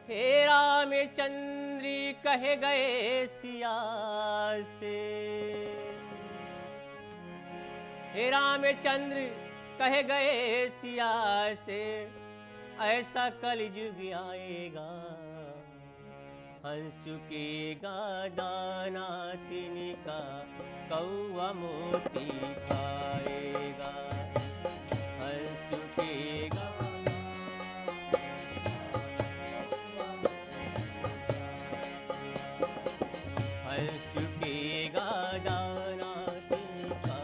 हे रामचंद्र कहे गए सिया से, हे रामचंद्र कहे गए सिया से, ऐसा कलयुग आएगा हंस चुकेगा दाना तिनका कौवा मोती खाएगा। हंस चुकेगा चुकेगा दाना तिनका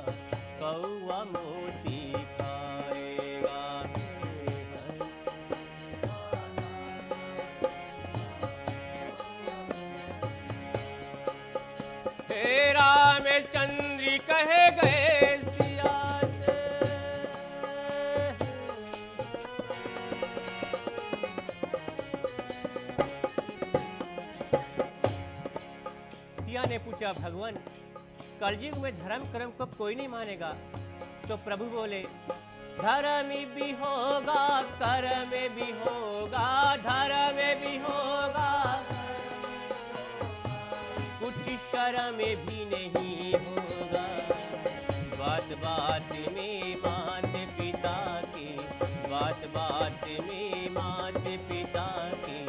कौवा मोती खाएगा। हे रामचंद्र कहे गए सिया से, सिया ने पूछा भगवान कलयुग में धर्म कर्म को कोई नहीं मानेगा? तो प्रभु बोले धर्म भी होगा कर्म भी होगा, धर्म भी होगा कुछ शर्म भी नहीं होगा। बात बात में मात पिता के, बात बात में मात पिता के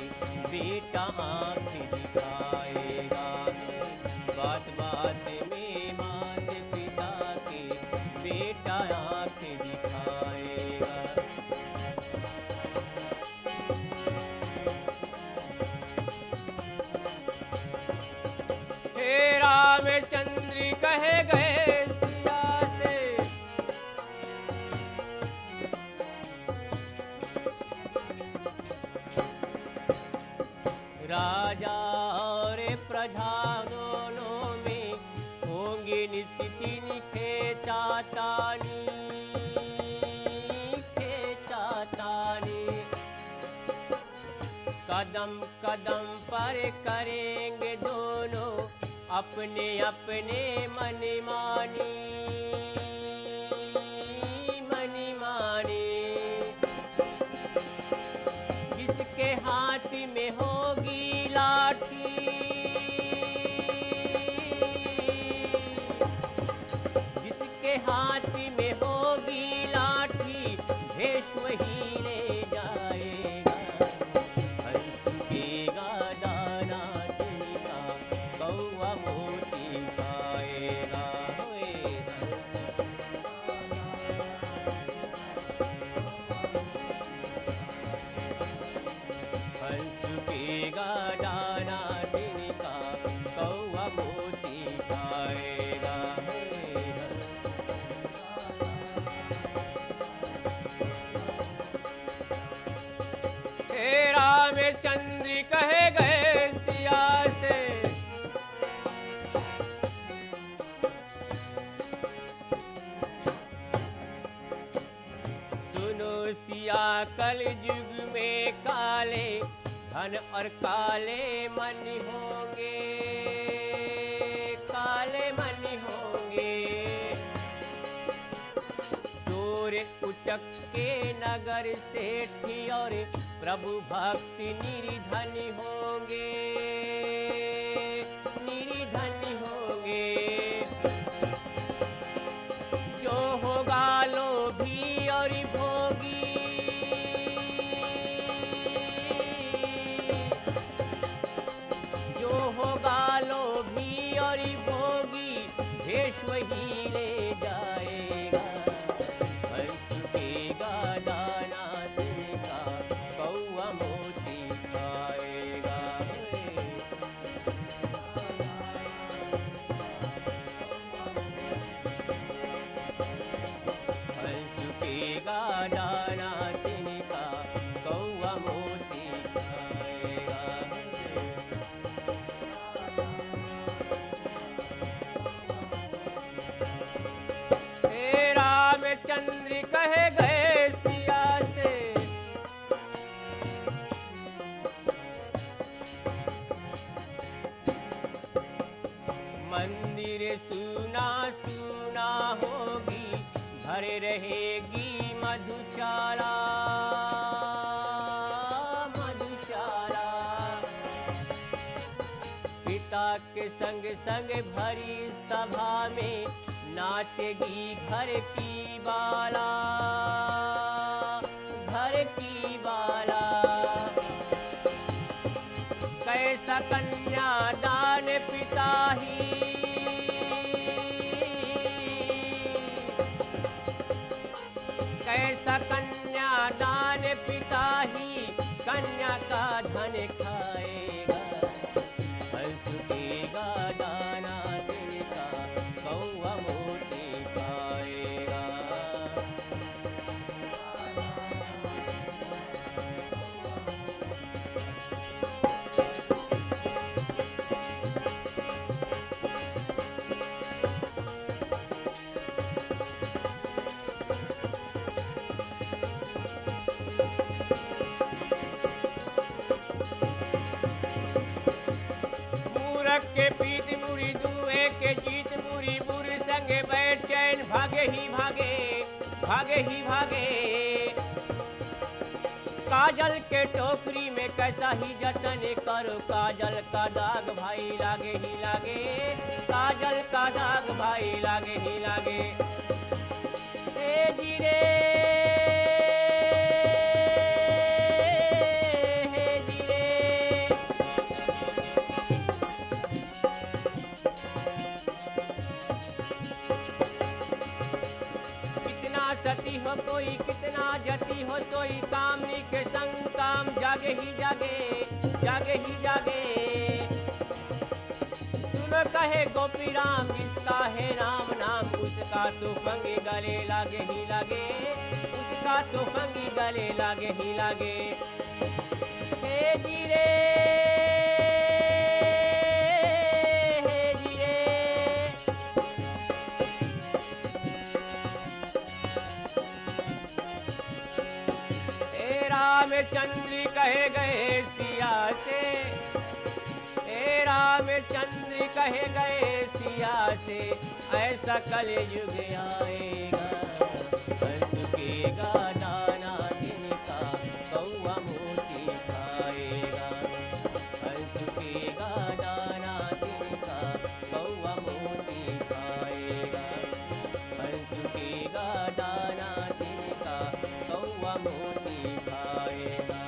बेटा आँख दिखाएगा। बात बात में मात पिता के बेटा आँख दिखाएगा। हे रामचंद्र कहे गए सिया से, राजा और प्रजा दोनों में होंगे निश्चित खेचातानी, खेचातानी। कदम कदम पर करेंगे दोनों अपने अपने मनमानी, मनमानी। जिसके हाथ में होगी लाठी, जिसके हाथ में होगी लाठी भेष वही ले जाएगा। हंस चुकेगा दाना तिनका कौवा मोती खाएगा। हंस चुकेगा दाना तिनका कौवा मोती खाएगा। हे रामचंद्र कहे गए सिया से, सुनो सिया कलयुग में काले धन और काले मन होंगे, काले मन होंगे। चोर उचक के नगर सेठी और प्रभु भक्ति निर्धन होंगे, निर्धन होंगे। जो होगा लोभी और भोगी, जो होगा लोभी और भोगी भेष वही ले जाएगा। हंस चुकेगा दाना तिनका कौवा मोती खाएगा। हंस चुकेगा दाना तिनका कौवा मोती खाएगा। हे रामचंद्र कहे गए सिया से, मंदिर सुना सुना होगी भरे रहेगी मधुशाला, मधुशाला। पिता के संग संग भरी सभा में नाचेगी घर की बाला, घर की बाला। कैसा कन्यादान पिता ही, कैसा कन्यादान पिता ही कन्या का धन खाएगा। फल चुकेगा दाना तिनका कौवा मोती खाएगा। के पीत मुड़ी दुए के जीत मुड़ी बुरी संगे बैठ चैन भागे ही भागे, भागे ही भागे। काजल के टोकरी में कैसा ही जतन करो, काजल का दाग भाई लागे ही लागे, काजल का दाग भाई लागे ही लागे। ए जीरे सती हो कोई कितना जती हो कोई, कामनी के संग काम जागे ही जागे, जागे ही जागे। सुन कहे गोपी राम जिसका है राम नाम, उसका तो फंगी गले लागे ही लागे, उसका तो फंगी गले लागे ही लागे। हे जीरे रामचंद्र कहे गए सिया से, ए रामचंद्र कहे गए सिया से, ऐसा कलयुग आएगा। फल चुकेगा दाना तिनका कौवा मोती खाएगा। फल चुकेगा दाना तिनका कौवा मोती खाएगा। फल चुकेगा दाना तिनका कौवा मोती खाएगा।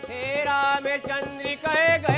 हे रामचंद्र कहे गए